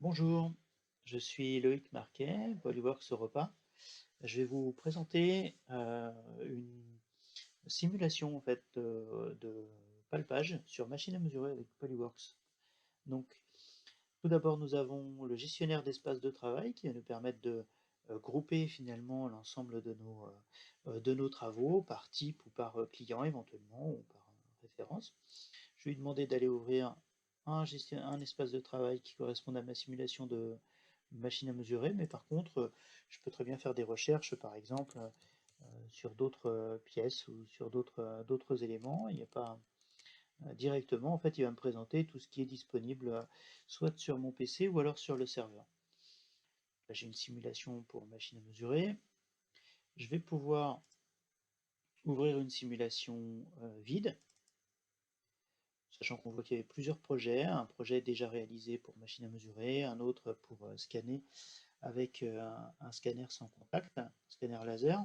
Bonjour, je suis Loïc Marquet, Polyworks Europa. Je vais vous présenter une simulation en fait de palpage sur machine à mesurer avec Polyworks. Donc, tout d'abord, nous avons le gestionnaire d'espace de travail qui va nous permettre de grouper finalement l'ensemble de nos travaux par type ou par client éventuellement ou par référence. Je vais lui demander d'aller ouvrir un espace de travail qui correspond à ma simulation de machine à mesurer, mais par contre, je peux très bien faire des recherches, par exemple, sur d'autres pièces ou sur d'autres éléments. Il n'y a pas directement, en fait, il va me présenter tout ce qui est disponible, soit sur mon PC ou alors sur le serveur. Là, j'ai une simulation pour machine à mesurer. Je vais pouvoir ouvrir une simulation vide, sachant qu'on voit qu'il y avait plusieurs projets, un projet déjà réalisé pour machine à mesurer, un autre pour scanner avec un scanner sans contact, un scanner laser.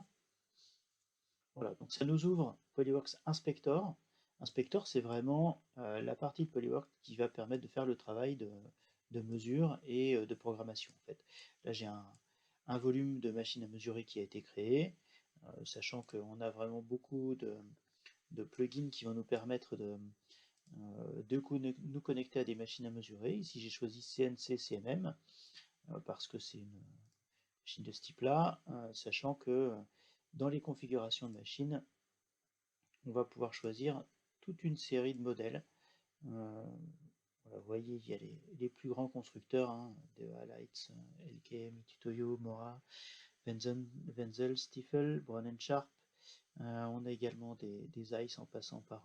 Voilà, donc ça nous ouvre Polyworks Inspector. Inspector, c'est vraiment la partie de Polyworks qui va permettre de faire le travail de mesure et de programmation. En fait. Là, j'ai un volume de machines à mesurer qui a été créé, sachant qu'on a vraiment beaucoup de plugins qui vont nous permettre de nous connecter à des machines à mesurer. Ici, j'ai choisi CNC CMM parce que c'est une machine de ce type-là, sachant que dans les configurations de machines, on va pouvoir choisir toute une série de modèles. Voilà, vous voyez, il y a les plus grands constructeurs hein, de Alights, LKM, Itutoyo, Mora, Wenzel, Stiefel, Brown Sharp. On a également des ICE en passant par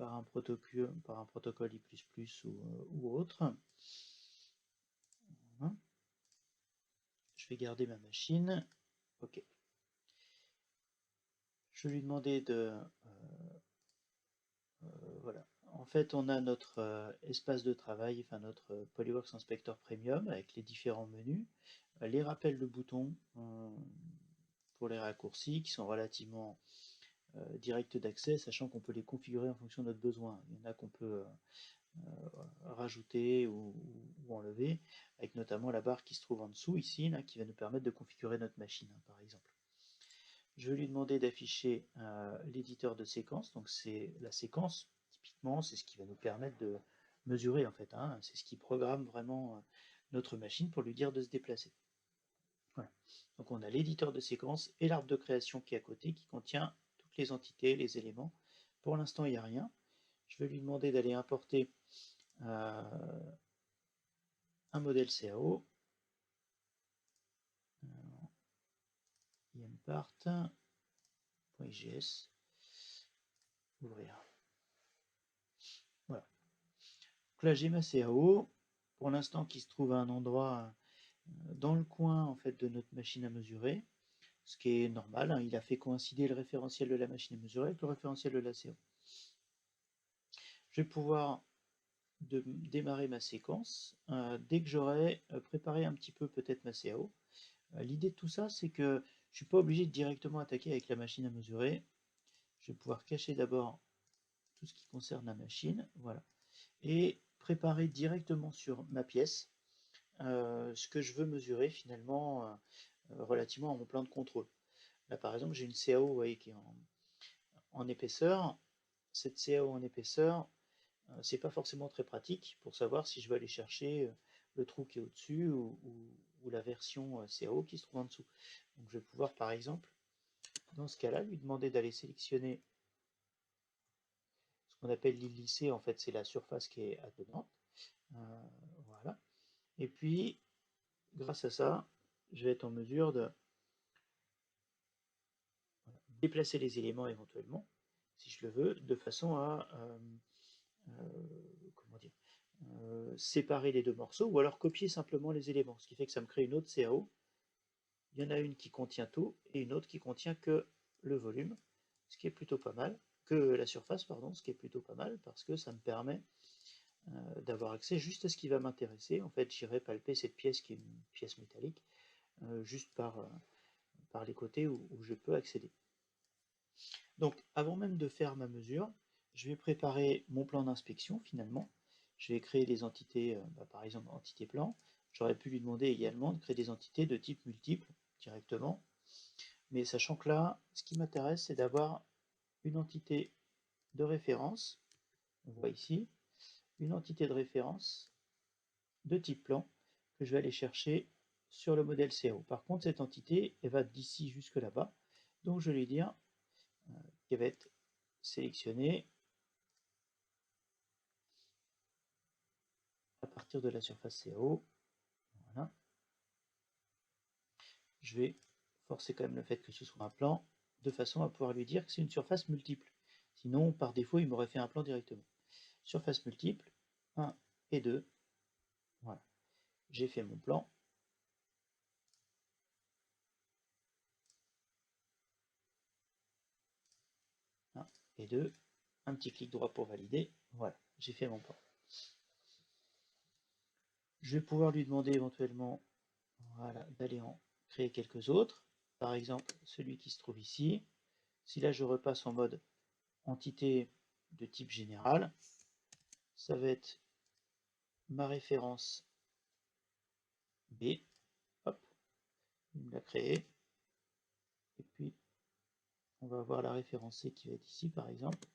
un protocole I++ ou autre. Voilà. Je vais garder ma machine. OK. Je vais lui demander voilà. En fait, on a notre espace de travail, enfin notre Polyworks Inspector Premium avec les différents menus, les rappels de boutons pour les raccourcis qui sont relativement directs d'accès, sachant qu'on peut les configurer en fonction de notre besoin. Il y en a qu'on peut rajouter ou enlever, avec notamment la barre qui se trouve en dessous ici, là, qui va nous permettre de configurer notre machine, hein, par exemple. Je vais lui demander d'afficher l'éditeur de séquence, donc c'est la séquence, typiquement, c'est ce qui va nous permettre de mesurer en fait, hein, c'est ce qui programme vraiment notre machine pour lui dire de se déplacer. Voilà. Donc on a l'éditeur de séquence et l'arbre de création qui est à côté, qui contient toutes les entités, les éléments. Pour l'instant, il n'y a rien. Je vais lui demander d'aller importer un modèle CAO, impart.igs, ouvrir. Voilà. Donc là, j'ai ma CAO, pour l'instant qui se trouve à un endroit dans le coin en fait de notre machine à mesurer, ce qui est normal, hein, il a fait coïncider le référentiel de la machine à mesurer avec le référentiel de la CAO. Je vais pouvoir démarrer ma séquence dès que j'aurai préparé un petit peu peut-être ma CAO. L'idée de tout ça, c'est que je ne suis pas obligé de directement attaquer avec la machine à mesurer. Je vais pouvoir cacher d'abord tout ce qui concerne la machine, voilà, et préparer directement sur ma pièce ce que je veux mesurer finalement relativement à mon plan de contrôle. Là par exemple j'ai une CAO vous voyez, qui est en épaisseur. Cette CAO en épaisseur, c'est pas forcément très pratique pour savoir si je vais aller chercher le trou qui est au-dessus ou la version CAO qui se trouve en dessous. Donc je vais pouvoir par exemple, dans ce cas-là, lui demander d'aller sélectionner ce qu'on appelle l'île lissée, en fait c'est la surface qui est attenante. Voilà. Et puis, grâce à ça, je vais être en mesure de déplacer les éléments éventuellement, si je le veux, de façon à comment dire, séparer les deux morceaux ou alors copier simplement les éléments, ce qui fait que ça me crée une autre CAO. Il y en a une qui contient tout et une autre qui contient que le volume, ce qui est plutôt pas mal, que la surface, pardon, ce qui est plutôt pas mal parce que ça me permet d'avoir accès juste à ce qui va m'intéresser. En fait, j'irai palper cette pièce qui est une pièce métallique juste par les côtés où je peux accéder. Donc, avant même de faire ma mesure, je vais préparer mon plan d'inspection finalement, je vais créer des entités, par exemple entité plan. J'aurais pu lui demander également de créer des entités de type multiple directement, mais sachant que là, ce qui m'intéresse, c'est d'avoir une entité de référence, on voit ici, une entité de référence de type plan que je vais aller chercher sur le modèle CAO. Par contre, cette entité, elle va d'ici jusque là-bas, donc je vais lui dire qu'elle va être sélectionnée à partir de la surface CAO. Voilà. Je vais forcer quand même le fait que ce soit un plan, de façon à pouvoir lui dire que c'est une surface multiple. Sinon, par défaut, il m'aurait fait un plan directement. Surface multiple, 1 et 2. Voilà. J'ai fait mon plan. 1 et 2. Un petit clic droit pour valider. Voilà, j'ai fait mon plan. Je vais pouvoir lui demander éventuellement, voilà, d'aller en créer quelques autres. Par exemple, celui qui se trouve ici. Si là je repasse en mode entité de type général, ça va être ma référence B. Hop, il me l'a créé. Et puis, on va avoir la référence C qui va être ici, par exemple.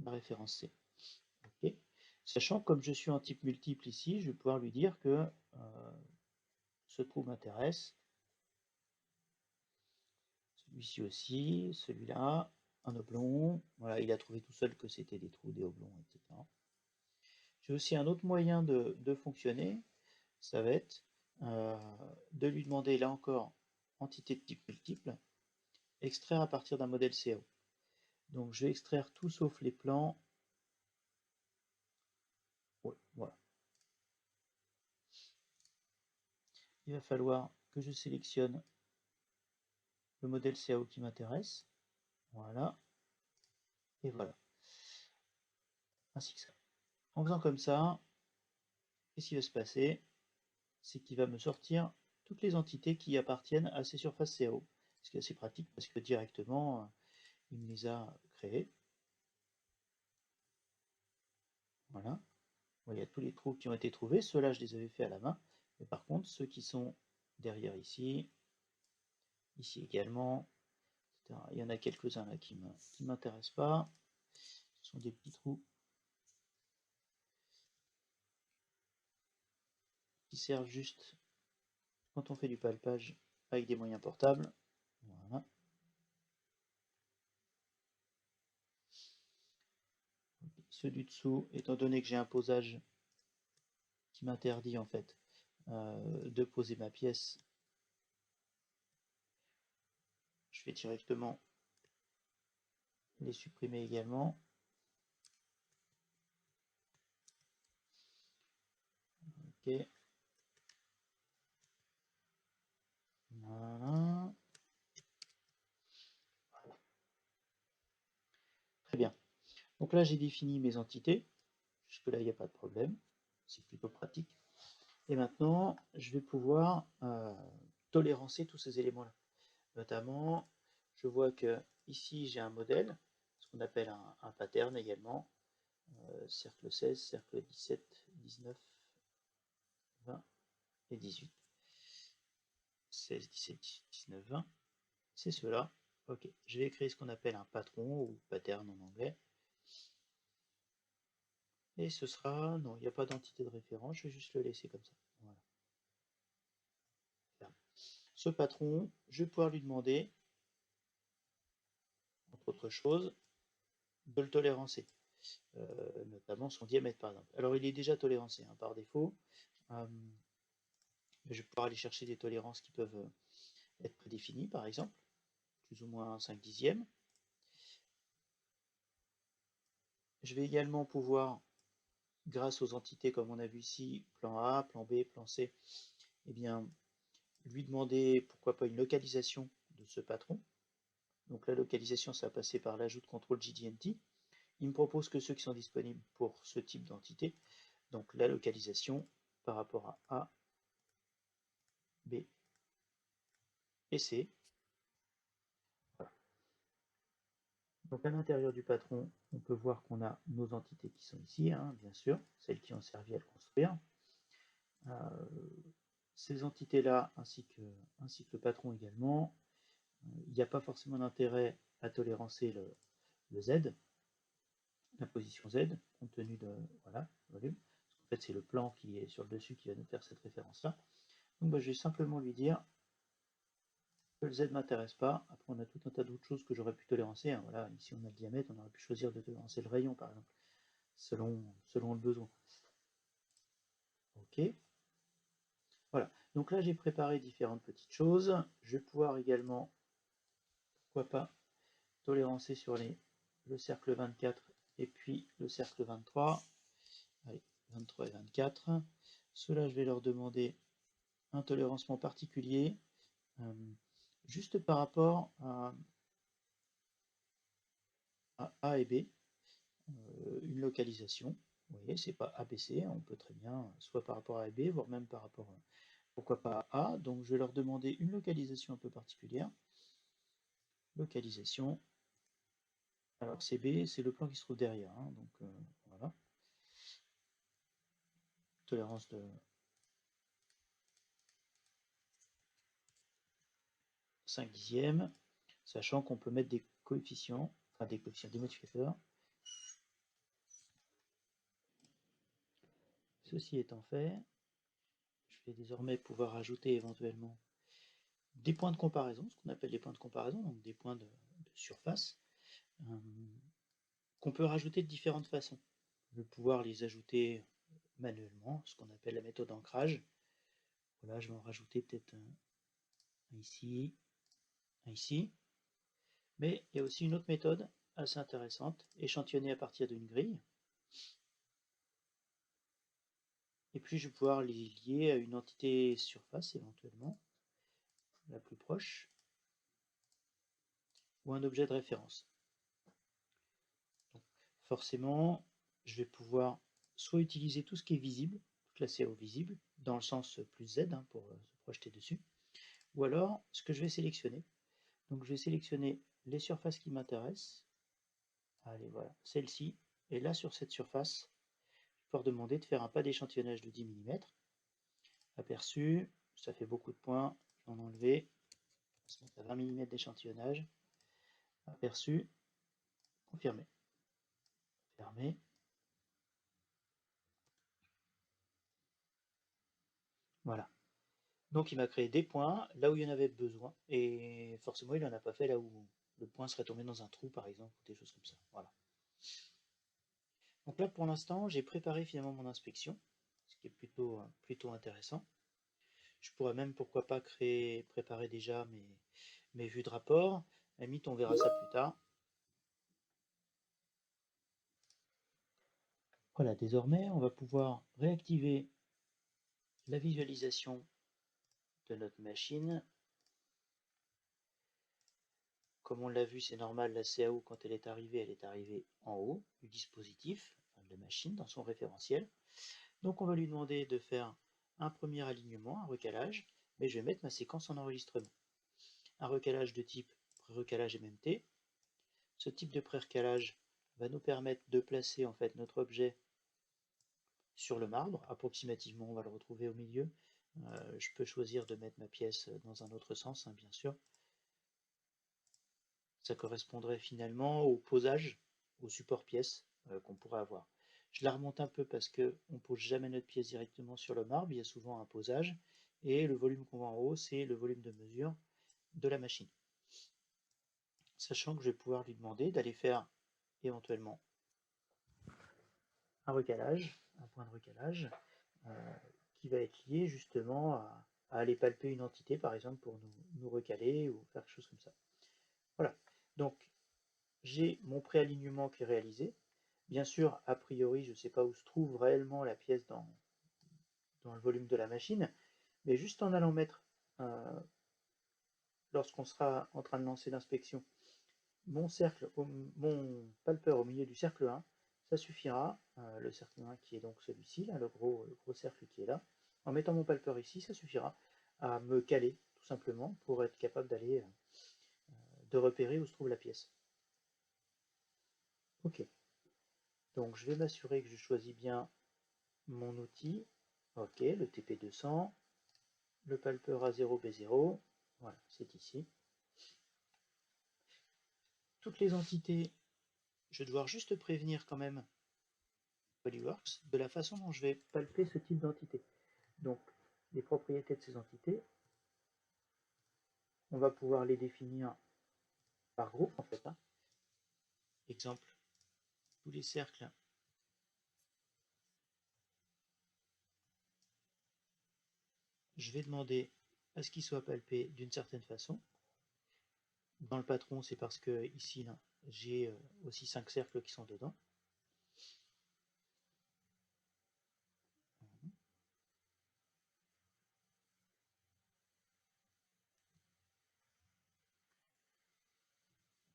La référence C. Okay. Sachant que comme je suis en type multiple ici, je vais pouvoir lui dire que ce trou m'intéresse. Celui-ci aussi, celui-là, un oblong. Voilà, il a trouvé tout seul que c'était des trous, des oblongs, etc. J'ai aussi un autre moyen de fonctionner, ça va être de lui demander, là encore, entité de type multiple, extraire à partir d'un modèle CAO. Donc je vais extraire tout sauf les plans. Ouais, voilà. Il va falloir que je sélectionne le modèle CAO qui m'intéresse. Voilà. Et voilà. Ainsi que ça. En faisant comme ça, qu'est-ce qui va se passer? C'est qu'il va me sortir toutes les entités qui appartiennent à ces surfaces CAO. Ce qui est assez pratique parce que directement, il me les a créées. Voilà. Il y a tous les trous qui ont été trouvés. Ceux-là, je les avais fait à la main. Mais par contre, ceux qui sont derrière ici, ici également, etc. Il y en a quelques-uns là qui ne m'intéressent pas. Ce sont des petits trous qui servent juste quand on fait du palpage avec des moyens portables. Voilà. Ceux du dessous, étant donné que j'ai un posage qui m'interdit en fait de poser ma pièce, je vais directement les supprimer également. Ok. Voilà. Très bien. Donc là, j'ai défini mes entités. Jusque-là, il n'y a pas de problème. C'est plutôt pratique. Et maintenant, je vais pouvoir tolérancer tous ces éléments-là. Notamment, je vois que ici, j'ai un modèle, ce qu'on appelle un pattern également. Cercle 16, cercle 17, 19, 20 et 18. 16, 17, 18, 19, 20. C'est cela. Ok, je vais créer ce qu'on appelle un patron ou pattern en anglais. Et ce sera, non, il n'y a pas d'entité de référence, je vais juste le laisser comme ça. Voilà. Ce patron, je vais pouvoir lui demander, entre autres choses, de le tolérancer, notamment son diamètre par exemple. Alors il est déjà tolérancé hein, par défaut, je vais pouvoir aller chercher des tolérances qui peuvent être prédéfinies par exemple, plus ou moins 5 dixièmes. Je vais également pouvoir, grâce aux entités comme on a vu ici, plan A, plan B, plan C, eh bien, lui demander pourquoi pas une localisation de ce patron. Donc la localisation, ça va passer par l'ajout de contrôle JDNT. Il me propose que ceux qui sont disponibles pour ce type d'entité, donc la localisation par rapport à A, B et C. Voilà. Donc à l'intérieur du patron, on peut voir qu'on a nos entités qui sont ici, hein, bien sûr, celles qui ont servi à le construire. Ces entités-là, ainsi que le patron également, il n'y a pas forcément d'intérêt à tolérancer le Z, la position Z, compte tenu de voilà, volume. En fait, c'est le plan qui est sur le dessus qui va nous faire cette référence-là. Donc je vais simplement lui dire que le Z ne m'intéresse pas. Après, on a tout un tas d'autres choses que j'aurais pu tolérancer. Hein. Voilà, ici, on a le diamètre, on aurait pu choisir de tolérancer le rayon, par exemple, selon le besoin. OK. Voilà. Donc là, j'ai préparé différentes petites choses. Je vais pouvoir également, pourquoi pas, tolérancer sur le cercle 24 et puis le cercle 23. Allez, 23 et 24. Ceux-là, je vais leur demander un tolérancement particulier, juste par rapport à A et B, une localisation. Vous voyez, c'est pas ABC, on peut très bien, soit par rapport à A et B, voire même par rapport, pourquoi pas à A. Donc je vais leur demander une localisation un peu particulière. Localisation. Alors c'est B, c'est le plan qui se trouve derrière, hein, donc voilà. Tolérance de 5 dixièmes, sachant qu'on peut mettre des coefficients, enfin des coefficients, des modificateurs. Ceci étant fait, je vais désormais pouvoir ajouter éventuellement des points de comparaison, ce qu'on appelle des points de comparaison, donc des points de surface, qu'on peut rajouter de différentes façons. Je vais pouvoir les ajouter manuellement, ce qu'on appelle la méthode d'ancrage. Voilà, je vais en rajouter peut-être un ici, un ici. Mais il y a aussi une autre méthode assez intéressante, échantillonnée à partir d'une grille. Et puis je vais pouvoir les lier à une entité surface éventuellement, la plus proche, ou un objet de référence. Donc, forcément, je vais pouvoir soit utiliser tout ce qui est visible, toute la CAO visible, dans le sens plus Z hein, pour se projeter dessus, ou alors ce que je vais sélectionner. Donc je vais sélectionner les surfaces qui m'intéressent. Allez, voilà, celle-ci. Et là, sur cette surface, je vais pouvoir demander de faire un pas d'échantillonnage de 10 mm. Aperçu, ça fait beaucoup de points, je vais en enlever. On va se mettre à 20 mm d'échantillonnage. Aperçu, confirmé. Fermé. Voilà. Donc il m'a créé des points là où il y en avait besoin, et forcément il n'en a pas fait là où le point serait tombé dans un trou par exemple, ou des choses comme ça. Voilà. Donc là pour l'instant j'ai préparé finalement mon inspection, ce qui est plutôt intéressant. Je pourrais même pourquoi pas préparer déjà mes vues de rapport. À la limite on verra ça plus tard. Voilà, désormais on va pouvoir réactiver la visualisation de notre machine. Comme on l'a vu, c'est normal, la CAO, quand elle est arrivée en haut du dispositif, enfin de la machine, dans son référentiel. Donc on va lui demander de faire un premier alignement, un recalage, mais je vais mettre ma séquence en enregistrement. Un recalage de type pré-recalage MMT. Ce type de pré-recalage va nous permettre de placer en fait notre objet sur le marbre, approximativement, on va le retrouver au milieu. Je peux choisir de mettre ma pièce dans un autre sens, hein, bien sûr. Ça correspondrait finalement au posage, au support pièce qu'on pourrait avoir. Je la remonte un peu parce qu'on ne pose jamais notre pièce directement sur le marbre, il y a souvent un posage, et le volume qu'on voit en haut, c'est le volume de mesure de la machine. Sachant que je vais pouvoir lui demander d'aller faire éventuellement un recalage, un point de recalage, qui va être lié justement à aller palper une entité, par exemple, pour nous recaler ou faire quelque chose comme ça. Voilà. Donc, j'ai mon préalignement qui est réalisé. Bien sûr, a priori, je ne sais pas où se trouve réellement la pièce dans le volume de la machine, mais juste en allant mettre, lorsqu'on sera en train de lancer l'inspection, mon palpeur au milieu du cercle 1, ça suffira, le cercle 1 qui est donc celui-ci, là, le gros cercle qui est là. En mettant mon palpeur ici, ça suffira à me caler, tout simplement, pour être capable de repérer où se trouve la pièce. OK. Donc je vais m'assurer que je choisis bien mon outil. OK, le TP200, le palpeur A0B0. Voilà, c'est ici. Toutes les entités, je vais devoir juste prévenir quand même Polyworks de la façon dont je vais palper ce type d'entité. Donc, les propriétés de ces entités, on va pouvoir les définir par groupe en fait. Exemple, tous les cercles je vais demander à ce qu'ils soient palpés d'une certaine façon. Dans le patron, c'est parce que ici, j'ai aussi 5 cercles qui sont dedans.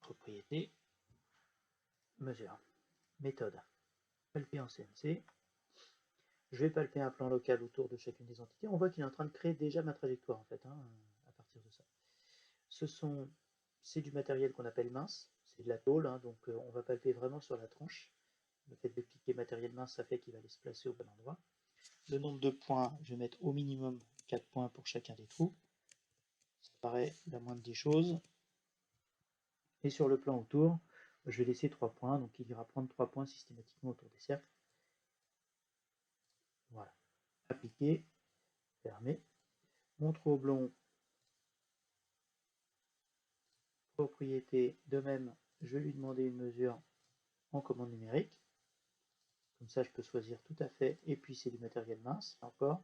Propriété, mesure, méthode, palper en CNC. Je vais palper un plan local autour de chacune des entités. On voit qu'il est en train de créer déjà ma trajectoire en fait, à partir de ça. C'est du matériel qu'on appelle mince, c'est de la tôle, donc on va palper vraiment sur la tranche. Le fait de cliquer matériel mince, ça fait qu'il va aller se placer au bon endroit. Le nombre de points, je vais mettre au minimum 4 points pour chacun des trous. Ça paraît la moindre des choses. Et sur le plan autour, je vais laisser 3 points, donc il ira prendre 3 points systématiquement autour des cercles. Voilà. Appliquer, fermer. Mon trou oblong, propriété, de même, je vais lui demander une mesure en commande numérique. Comme ça, je peux choisir tout à fait. Et puis, c'est du matériel mince, encore.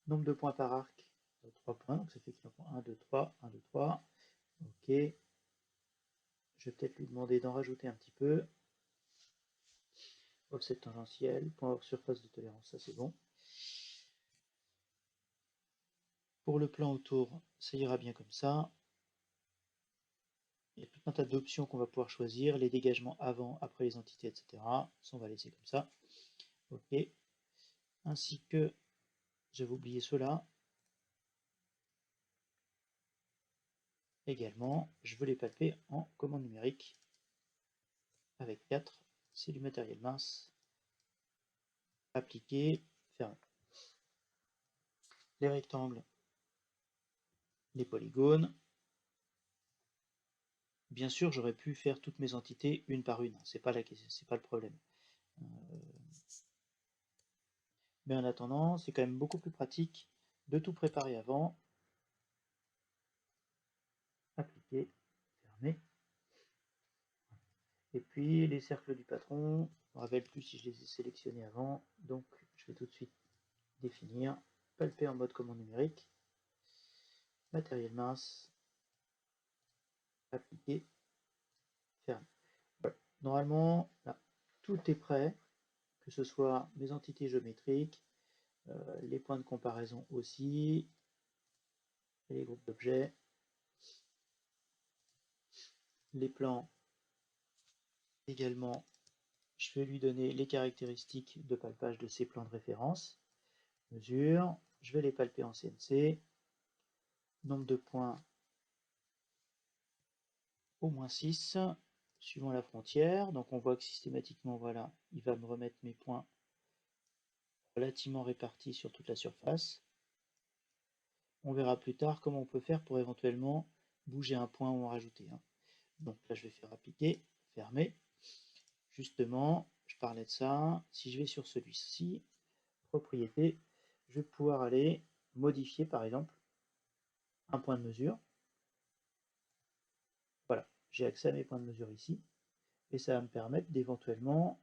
Nombre de points par arc, 3 points. Donc, ça fait qu'il en prend 1, 2, 3, 1, 2, 3. OK. Je vais peut-être lui demander d'en rajouter un petit peu. Offset tangentiel, point hors surface de tolérance, ça c'est bon. Pour le plan autour, ça ira bien comme ça. Il y a tout un tas d'options qu'on va pouvoir choisir, les dégagements avant, après les entités, etc. Ça, on va laisser comme ça. OK. Ainsi que, j'avais oublié cela. Également, je veux les palper en commande numérique avec 4. C'est du matériel mince. Appliquer, fermer. Les rectangles, les polygones. Bien sûr, j'aurais pu faire toutes mes entités une par une, c'est pas le problème. Mais en attendant, c'est quand même beaucoup plus pratique de tout préparer avant. Appliquer, fermer. Et puis les cercles du patron, je ne me rappelle plus si je les ai sélectionnés avant, donc je vais tout de suite définir, palper en mode commande numérique, matériel mince, appliquer, fermer. Voilà. Normalement, là, tout est prêt, que ce soit mes entités géométriques, les points de comparaison aussi, et les groupes d'objets, les plans également. Je vais lui donner les caractéristiques de palpage de ces plans de référence. Mesure, je vais les palper en CNC. Nombre de points, au moins 6, suivant la frontière. Donc on voit que systématiquement, voilà, il va me remettre mes points relativement répartis sur toute la surface. On verra plus tard comment on peut faire pour éventuellement bouger un point ou en rajouter un. Donc là, je vais faire appliquer, fermer. Justement, je parlais de ça. Si je vais sur celui-ci, propriété, je vais pouvoir aller modifier par exemple un point de mesure. Voilà, j'ai accès à mes points de mesure ici, et ça va me permettre d'éventuellement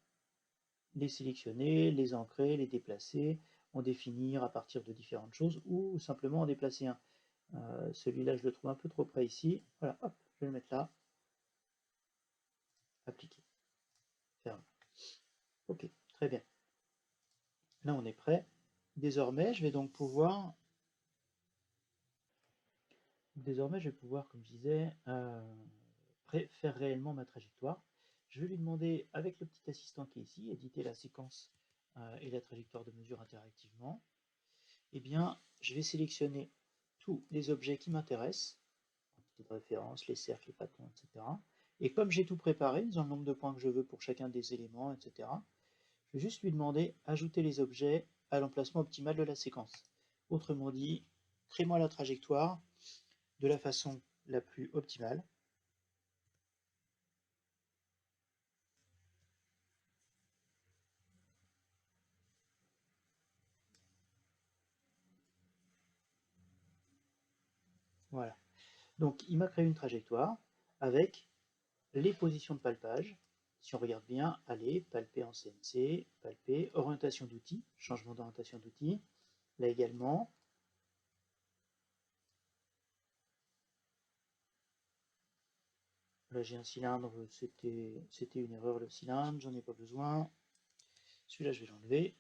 les sélectionner, les ancrer, les déplacer, en définir à partir de différentes choses, ou simplement en déplacer un. Celui-là, je le trouve un peu trop près ici. Voilà, hop, je vais le mettre là. Appliquer. Ferme. Ok, très bien. Là, on est prêt. Désormais, je vais donc pouvoir comme je disais, faire réellement ma trajectoire. Je vais lui demander, avec le petit assistant qui est ici, éditer la séquence et la trajectoire de mesure interactivement. Eh bien, je vais sélectionner tous les objets qui m'intéressent, de référence, les cercles, les patrons, etc. Et comme j'ai tout préparé, dans le nombre de points que je veux pour chacun des éléments, etc., je vais juste lui demander ajouter les objets à l'emplacement optimal de la séquence. Autrement dit, crée-moi la trajectoire de la façon la plus optimale. Voilà. Donc il m'a créé une trajectoire avec les positions de palpage. Si on regarde bien, aller, palper en CNC, palper, orientation d'outil, changement d'orientation d'outil. Là également, là j'ai un cylindre, c'était une erreur le cylindre, j'en ai pas besoin. Celui-là je vais l'enlever.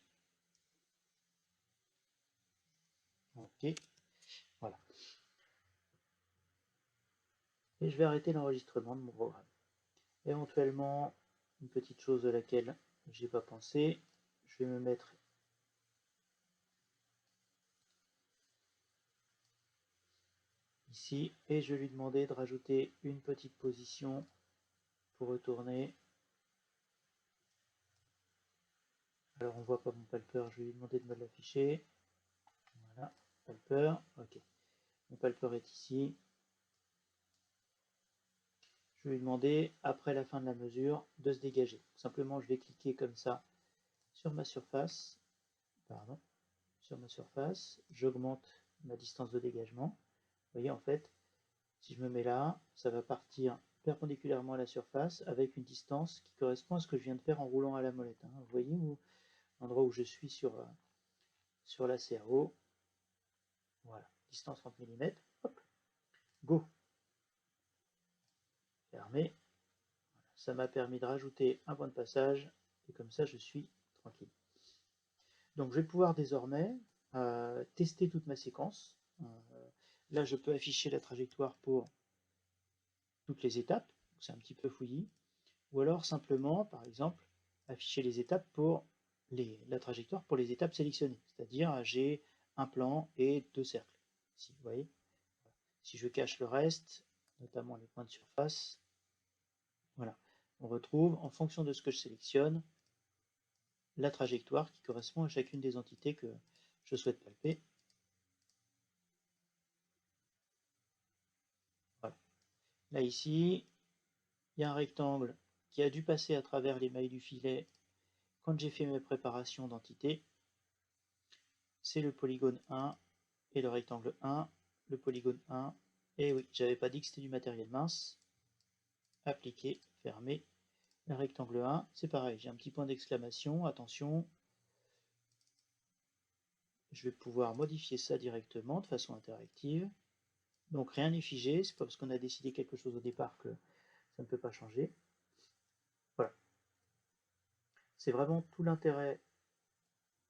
Ok, voilà. Et je vais arrêter l'enregistrement de mon programme. Éventuellement, une petite chose à laquelle j'ai pas pensé, je vais me mettre ici et je vais lui demander de rajouter une petite position pour retourner. Alors on voit pas mon palper, je vais lui demander de me l'afficher. Voilà, palper, ok. Mon palper est ici. Je vais lui demander, après la fin de la mesure, de se dégager. Simplement, je vais cliquer comme ça sur ma surface. Pardon, sur ma surface. J'augmente ma distance de dégagement. Vous voyez, en fait, si je me mets là, ça va partir perpendiculairement à la surface avec une distance qui correspond à ce que je viens de faire en roulant à la molette. Vous voyez l'endroit où je suis sur la CRO. Voilà, distance 30 mm. Hop, go. Fermé. Ça m'a permis de rajouter un point de passage et comme ça je suis tranquille. Donc je vais pouvoir désormais tester toute ma séquence. Là je peux afficher la trajectoire pour toutes les étapes, c'est un petit peu fouillis, ou alors simplement par exemple afficher les étapes pour la trajectoire pour les étapes sélectionnées, c'est-à-dire j'ai un plan et deux cercles. Ici, vous voyez. Si je cache le reste, notamment les points de surface, voilà, on retrouve en fonction de ce que je sélectionne la trajectoire qui correspond à chacune des entités que je souhaite palper. Voilà. Là ici, il y a un rectangle qui a dû passer à travers les mailles du filet quand j'ai fait mes préparations d'entités. C'est le polygone 1 et le rectangle 1, le polygone 1. Et oui, j'avais pas dit que c'était du matériel mince. Appliquer, fermer. Le rectangle 1, c'est pareil, j'ai un petit point d'exclamation, attention. Je vais pouvoir modifier ça directement de façon interactive. Donc rien n'est figé, c'est pas parce qu'on a décidé quelque chose au départ que ça ne peut pas changer. Voilà. C'est vraiment tout l'intérêt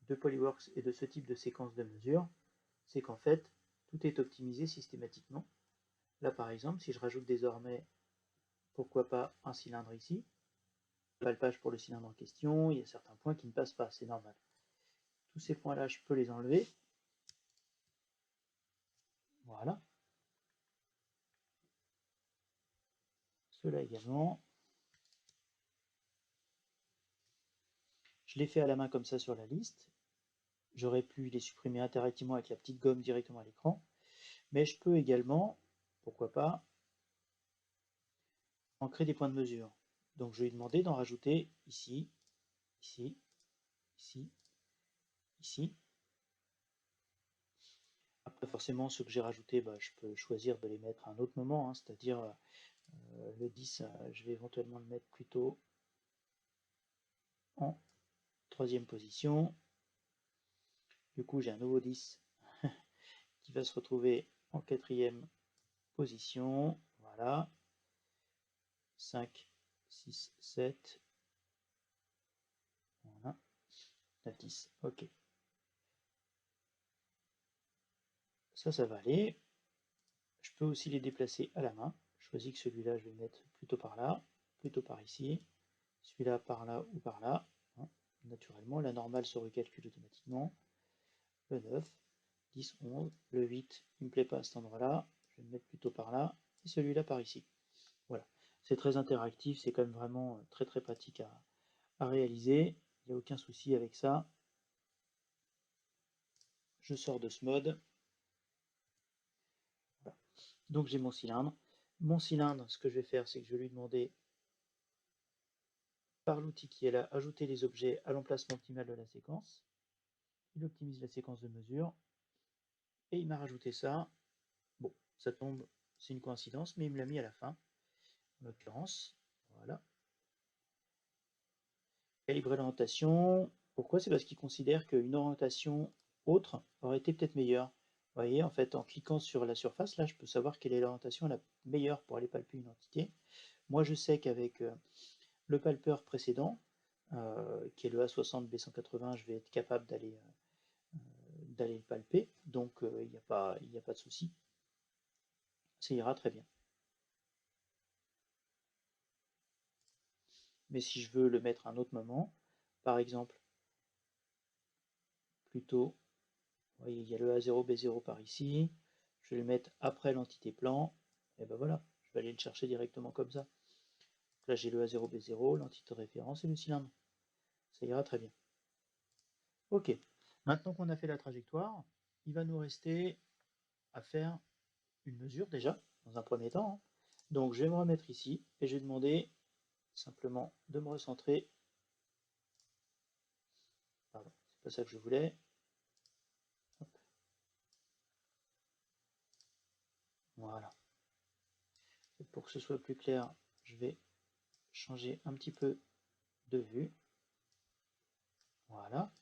de Polyworks et de ce type de séquence de mesure, c'est qu'en fait, tout est optimisé systématiquement. Là par exemple, si je rajoute désormais, pourquoi pas un cylindre ici, palpage pour le cylindre en question, il y a certains points qui ne passent pas, c'est normal. Tous ces points-là, je peux les enlever. Voilà. Ceux-là également. Je l'ai fait à la main comme ça sur la liste. J'aurais pu les supprimer interactivement avec la petite gomme directement à l'écran. Mais je peux également, pourquoi pas, en créer des points de mesure. Donc je vais lui demander d'en rajouter ici, ici, ici, ici. Après forcément ceux que j'ai rajoutés, je peux choisir de les mettre à un autre moment, c'est-à-dire le 10, je vais éventuellement le mettre plutôt en troisième position. Du coup j'ai un nouveau 10 qui va se retrouver en quatrième position. Voilà. 5, 6, 7. Voilà. 9, 10. Ok. Ça va aller. Je peux aussi les déplacer à la main. Je choisis que celui-là, je vais le mettre plutôt par là, plutôt par ici. Celui-là par là ou par là. Naturellement, la normale se recalcule automatiquement. Le 9, 10, 11. Le 8, il ne me plaît pas à cet endroit-là. Je vais le mettre plutôt par là. Et celui-là par ici. Voilà. C'est très interactif, c'est quand même vraiment très très pratique à réaliser. Il n'y a aucun souci avec ça. Je sors de ce mode. Voilà. Donc j'ai mon cylindre. Mon cylindre, ce que je vais faire, c'est que je vais lui demander, par l'outil qui est là, ajouter les objets à l'emplacement optimal de la séquence. Il optimise la séquence de mesure. Et il m'a rajouté ça. Bon, ça tombe, c'est une coïncidence, mais il me l'a mis à la fin, en l'occurrence. Voilà. Calibrer l'orientation. Pourquoi? C'est parce qu'il considère qu'une orientation autre aurait été peut-être meilleure. Vous voyez, en fait, en cliquant sur la surface, là, je peux savoir quelle est l'orientation la meilleure pour aller palper une entité. Moi, je sais qu'avec le palpeur précédent, qui est le A60 B180, je vais être capable d'aller le palper, donc il n'y a pas de souci. Ça ira très bien. Mais si je veux le mettre à un autre moment, par exemple, plutôt, vous voyez, il y a le A0, B0 par ici, je vais le mettre après l'entité plan, et ben voilà, je vais aller le chercher directement comme ça. Là j'ai le A0, B0, l'entité de référence et le cylindre. Ça ira très bien. Ok, maintenant qu'on a fait la trajectoire, il va nous rester à faire une mesure déjà, dans un premier temps. Hein. Donc je vais me remettre ici et je vais demander simplement de me recentrer. Pardon, c'est pas ça que je voulais. Hop. Voilà. Et pour que ce soit plus clair, je vais changer un petit peu de vue. Voilà.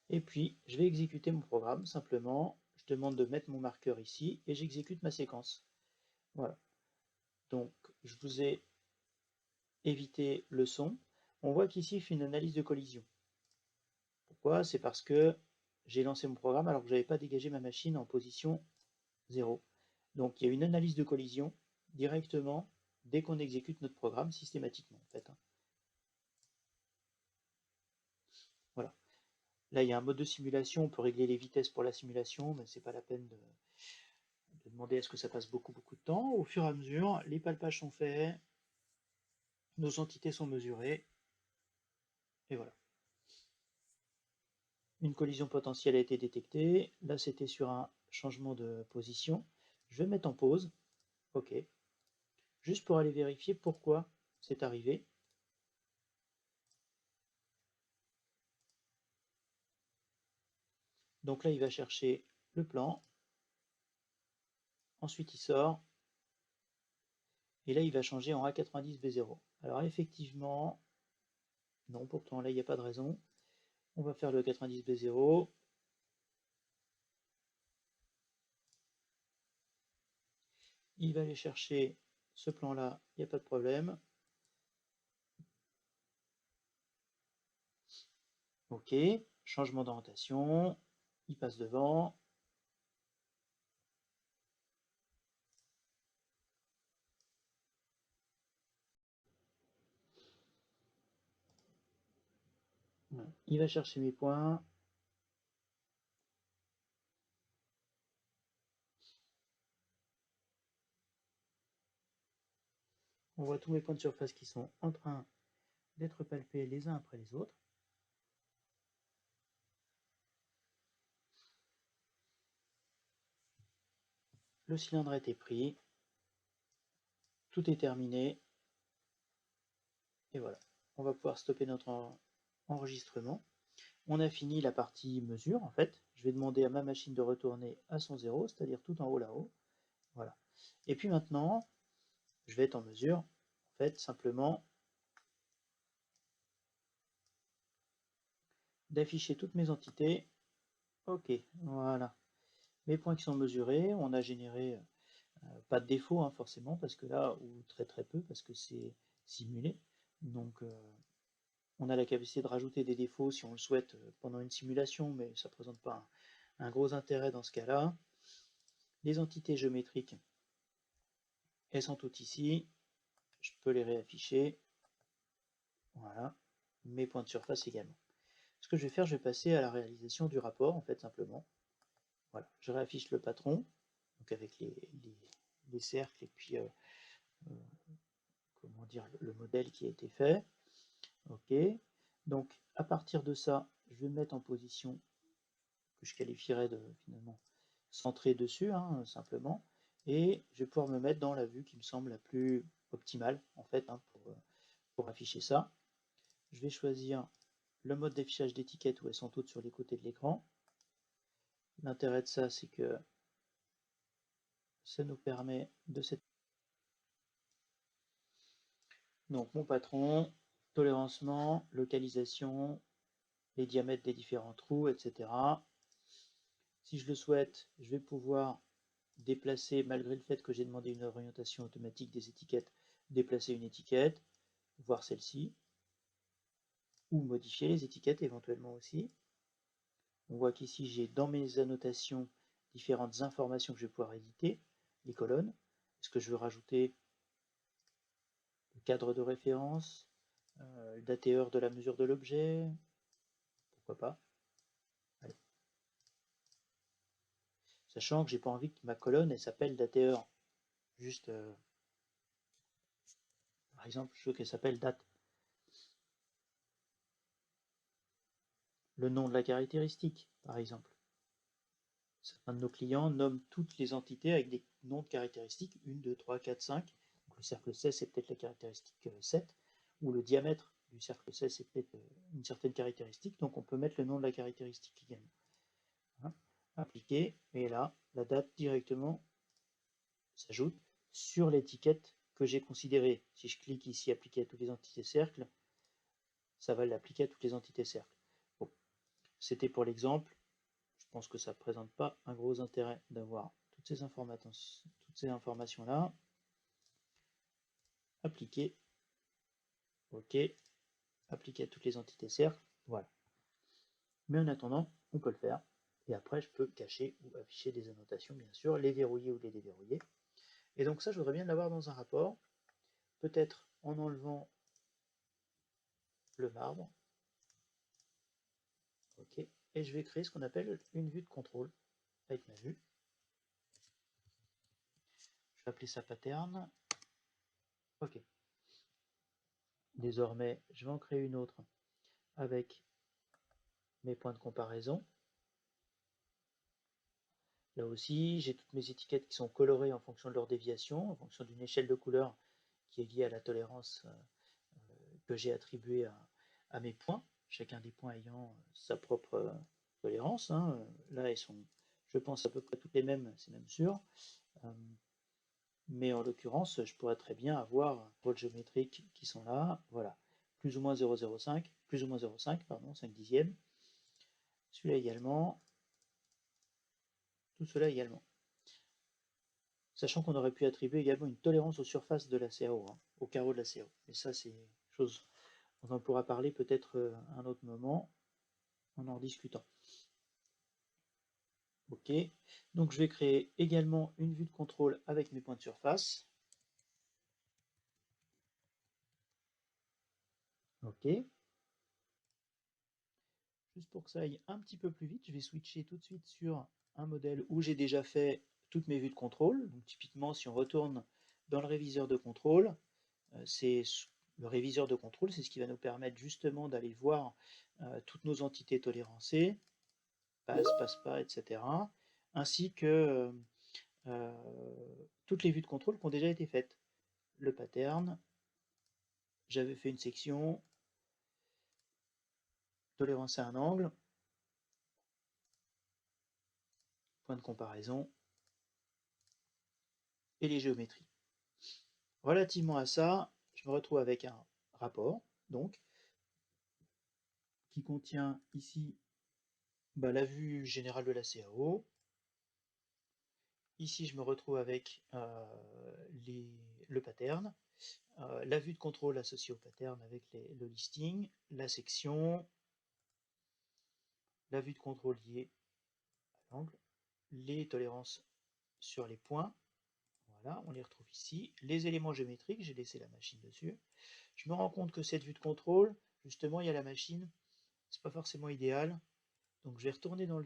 Et puis, je vais exécuter mon programme simplement. Je demande de mettre mon marqueur ici et j'exécute ma séquence. Voilà. Donc, je vous ai évité le son. On voit qu'ici, il fait une analyse de collision. Pourquoi? C'est parce que j'ai lancé mon programme alors que je n'avais pas dégagé ma machine en position 0. Donc, il y a une analyse de collision directement dès qu'on exécute notre programme systématiquement. En fait. Voilà. Là, il y a un mode de simulation. On peut régler les vitesses pour la simulation, mais ce n'est pas la peine de demander à ce que ça passe beaucoup de temps. Au fur et à mesure, les palpages sont faits, nos entités sont mesurées, et voilà. Une collision potentielle a été détectée. Là, c'était sur un changement de position. Je vais mettre en pause. OK. Juste pour aller vérifier pourquoi c'est arrivé. Donc là, il va chercher le plan. Ensuite, il sort. Et là, il va changer en A90B0. Alors effectivement, non, pourtant là, il n'y a pas de raison. On va faire le 90B0. Il va aller chercher ce plan-là, il n'y a pas de problème. Ok, changement d'orientation, il passe devant. Il va chercher mes points. On voit tous mes points de surface qui sont en train d'être palpés les uns après les autres. Le cylindre a été pris. Tout est terminé. Et voilà. On va pouvoir stopper notre enregistrement. On a fini la partie mesure en fait. Je vais demander à ma machine de retourner à son 0, c'est-à-dire tout en haut là-haut. Voilà. Et puis maintenant, je vais être en mesure, en fait, simplement d'afficher toutes mes entités. Ok, voilà. Mes points qui sont mesurés, on a généré pas de défaut hein, forcément, parce que là, ou très peu, parce que c'est simulé. Donc on a la capacité de rajouter des défauts si on le souhaite pendant une simulation, mais ça ne présente pas un gros intérêt dans ce cas-là. Les entités géométriques, elles sont toutes ici. Je peux les réafficher. Voilà. Mes points de surface également. Ce que je vais faire, je vais passer à la réalisation du rapport, en fait, simplement. Voilà. Je réaffiche le patron, donc avec les cercles et puis comment dire, le modèle qui a été fait. Ok, donc à partir de ça, je vais me mettre en position que je qualifierais de finalement centré dessus, hein, simplement, et je vais pouvoir me mettre dans la vue qui me semble la plus optimale en fait, hein, pour afficher ça. Je vais choisir le mode d'affichage d'étiquettes où elles sont toutes sur les côtés de l'écran. L'intérêt de ça, c'est que ça nous permet de cette... Donc mon patron, tolérancement, localisation, les diamètres des différents trous, etc. Si je le souhaite, je vais pouvoir déplacer, malgré le fait que j'ai demandé une orientation automatique des étiquettes, déplacer une étiquette, voir celle-ci, ou modifier les étiquettes éventuellement aussi. On voit qu'ici j'ai dans mes annotations différentes informations que je vais pouvoir éditer, les colonnes. Est-ce que je veux rajouter le cadre de référence, date et heure de la mesure de l'objet? Pourquoi pas? Allez. Sachant que j'ai pas envie que ma colonne elle s'appelle date et heure. Juste, par exemple, je veux qu'elle s'appelle date. Le nom de la caractéristique, par exemple. Certains de nos clients nomment toutes les entités avec des noms de caractéristiques, 1, 2, 3, 4, 5. Donc le cercle 16, c'est peut-être la caractéristique 7, ou le diamètre du cercle 16, c'est peut-être une certaine caractéristique. Donc on peut mettre le nom de la caractéristique également. Hein, appliquer, et là, la date directement s'ajoute sur l'étiquette que j'ai considérée. Si je clique ici, appliquer à toutes les entités cercles, ça va l'appliquer à toutes les entités cercles. Bon, c'était pour l'exemple. Je pense que ça ne présente pas un gros intérêt d'avoir toutes ces informations-là. Appliquer. OK. Appliquer à toutes les entités cercles. Voilà. Mais en attendant, on peut le faire. Et après, je peux cacher ou afficher des annotations, bien sûr, les verrouiller ou les déverrouiller. Et donc ça, je voudrais bien l'avoir dans un rapport. Peut-être en enlevant le marbre. OK. Et je vais créer ce qu'on appelle une vue de contrôle avec ma vue. Je vais appeler ça pattern. OK. Désormais, je vais en créer une autre avec mes points de comparaison. Là aussi, j'ai toutes mes étiquettes qui sont colorées en fonction de leur déviation, en fonction d'une échelle de couleur qui est liée à la tolérance que j'ai attribuée à mes points, chacun des points ayant sa propre tolérance. Hein. Là, elles sont, je pense, à peu près toutes les mêmes, c'est même sûr. Mais en l'occurrence, je pourrais très bien avoir rôles géométriques qui sont là, voilà, plus ou moins 0,05, plus ou moins 0,5, pardon, 5 dixièmes. Celui-là également, tout cela également. Sachant qu'on aurait pu attribuer également une tolérance aux surfaces de la CAO, hein, au carreau de la CAO. Mais ça, c'est chose dont on pourra parler peut-être à un autre moment, en discutant. Ok, donc je vais créer également une vue de contrôle avec mes points de surface. Ok. Juste pour que ça aille un petit peu plus vite, je vais switcher tout de suite sur un modèle où j'ai déjà fait toutes mes vues de contrôle. Donc typiquement, si on retourne dans le réviseur de contrôle, c'est le réviseur de contrôle, c'est ce qui va nous permettre justement d'aller voir toutes nos entités tolérancées, passe pas, etc. Ainsi que toutes les vues de contrôle qui ont déjà été faites. Le pattern, j'avais fait une section, tolérance à un angle, point de comparaison, et les géométries. Relativement à ça, je me retrouve avec un rapport, donc, qui contient ici la vue générale de la CAO. Ici, je me retrouve avec le pattern, la vue de contrôle associée au pattern avec le listing, la section, la vue de contrôle liée à l'angle, les tolérances sur les points. Voilà, on les retrouve ici. Les éléments géométriques, j'ai laissé la machine dessus. Je me rends compte que cette vue de contrôle, justement, il y a la machine, c'est pas forcément idéal. Donc je vais retourner dans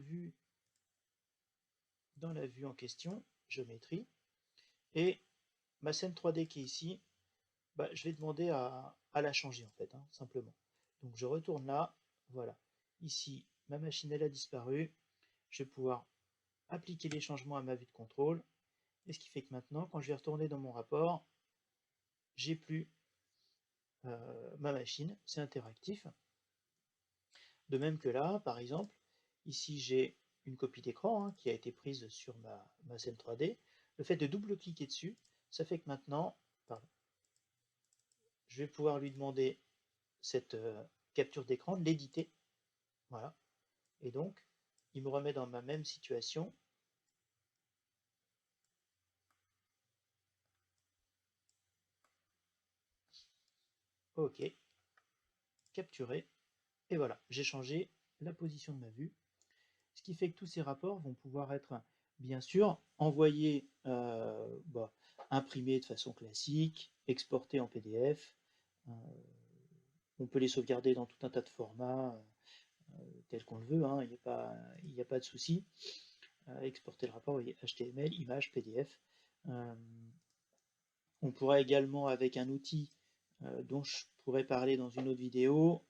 la vue en question, géométrie, et ma scène 3D qui est ici, bah, je vais demander à la changer en fait, hein, simplement. Donc je retourne là, voilà. Ici, ma machine elle a disparu. Je vais pouvoir appliquer les changements à ma vue de contrôle. Et ce qui fait que maintenant, quand je vais retourner dans mon rapport, j'ai plus ma machine, c'est interactif. De même que là, par exemple, ici j'ai une copie d'écran hein, qui a été prise sur ma scène 3D. Le fait de double-cliquer dessus, ça fait que maintenant, pardon, je vais pouvoir lui demander cette capture d'écran, de l'éditer. Voilà. Et donc, il me remet dans ma même situation. OK, capturer. Et voilà, j'ai changé la position de ma vue. Ce qui fait que tous ces rapports vont pouvoir être, bien sûr, envoyés, imprimés de façon classique, exportés en PDF. On peut les sauvegarder dans tout un tas de formats tels qu'on le veut, hein, il n'y a pas de souci. Exporter le rapport, HTML, image, PDF. On pourra également, avec un outil dont je pourrais parler dans une autre vidéo,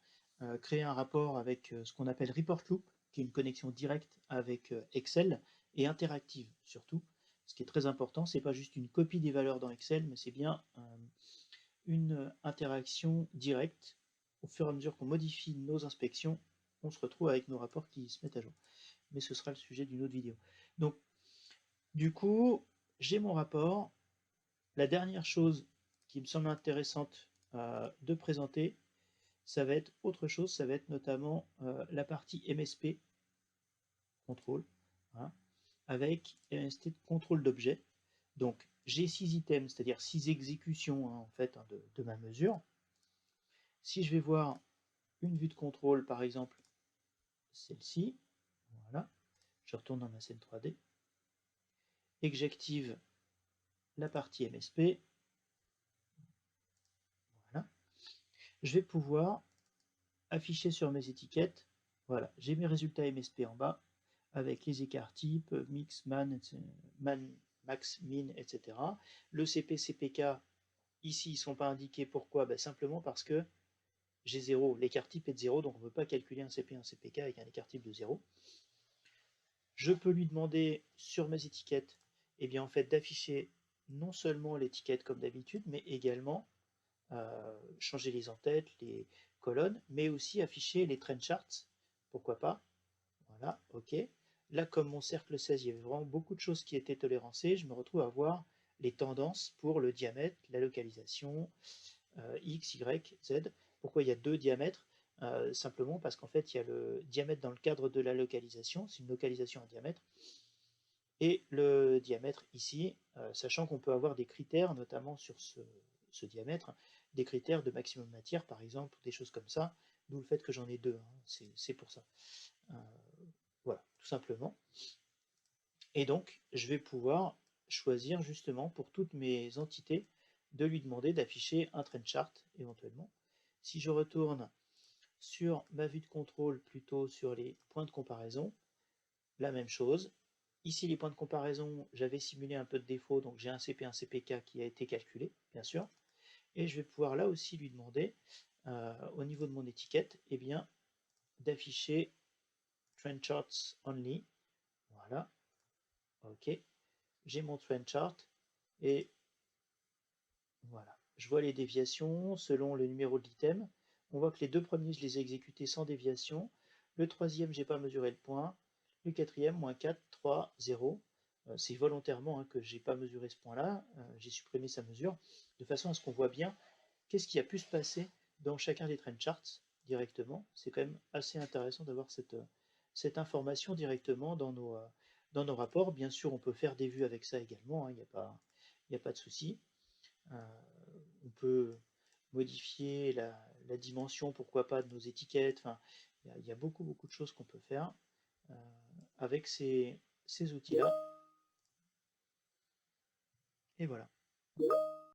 créer un rapport avec ce qu'on appelle Report Loop, qui est une connexion directe avec Excel et interactive surtout. Ce qui est très important, c'est pas juste une copie des valeurs dans Excel, mais c'est bien une interaction directe. Au fur et à mesure qu'on modifie nos inspections, on se retrouve avec nos rapports qui se mettent à jour. Mais ce sera le sujet d'une autre vidéo. Donc, du coup, j'ai mon rapport. La dernière chose qui me semble intéressante de présenter, ça va être autre chose, ça va être notamment la partie MSP, contrôle, hein, avec MST contrôle d'objet. Donc j'ai 6 items, c'est-à-dire 6 exécutions hein, en fait, hein, de ma mesure. Si je vais voir une vue de contrôle, par exemple, celle-ci, voilà, je retourne dans ma scène 3D, et que j'active la partie MSP, voilà, je vais pouvoir afficher sur mes étiquettes, voilà, j'ai mes résultats MSP en bas, avec les écarts types, mix, man, max, min, etc. Le CP, CPK, ici, ils ne sont pas indiqués. Pourquoi? Ben, simplement parce que j'ai 0. L'écart type est de 0, donc on ne peut pas calculer un CP, un CPK avec un écart type de 0. Je peux lui demander sur mes étiquettes eh bien, en fait, d'afficher non seulement l'étiquette comme d'habitude, mais également changer les en-têtes, les colonnes, mais aussi afficher les trend charts. Pourquoi pas? Voilà, ok. Là, comme mon cercle 16, il y avait vraiment beaucoup de choses qui étaient tolérancées, je me retrouve à voir les tendances pour le diamètre, la localisation, X, Y, Z. Pourquoi il y a deux diamètres? Simplement parce qu'en fait, il y a le diamètre dans le cadre de la localisation, c'est une localisation à diamètre, et le diamètre ici, sachant qu'on peut avoir des critères, notamment sur ce diamètre, des critères de maximum matière, par exemple, ou des choses comme ça, d'où le fait que j'en ai deux, hein, c'est pour ça. Voilà, tout simplement. Et donc, je vais pouvoir choisir justement pour toutes mes entités de lui demander d'afficher un trend chart éventuellement. Si je retourne sur ma vue de contrôle, plutôt sur les points de comparaison, la même chose. Ici, les points de comparaison, j'avais simulé un peu de défaut, donc j'ai un CP, un CPK qui a été calculé, bien sûr. Et je vais pouvoir là aussi lui demander, au niveau de mon étiquette, eh bien, d'afficher Trend Charts Only. Voilà, ok. J'ai mon trend chart et voilà. Je vois les déviations selon le numéro de l'item. On voit que les deux premiers, je les ai exécutés sans déviation. Le troisième, j'ai pas mesuré le point. Le quatrième, moins 4, 3, 0. C'est volontairement hein, que j'ai pas mesuré ce point-là. J'ai supprimé sa mesure, de façon à ce qu'on voit bien qu'est-ce qui a pu se passer dans chacun des trend charts directement. C'est quand même assez intéressant d'avoir cette information directement dans nos rapports. Bien sûr, on peut faire des vues avec ça également, hein, il n'y a pas de souci. On peut modifier la dimension, pourquoi pas, de nos étiquettes. Enfin, il y a beaucoup, beaucoup de choses qu'on peut faire avec ces outils-là. Et voilà.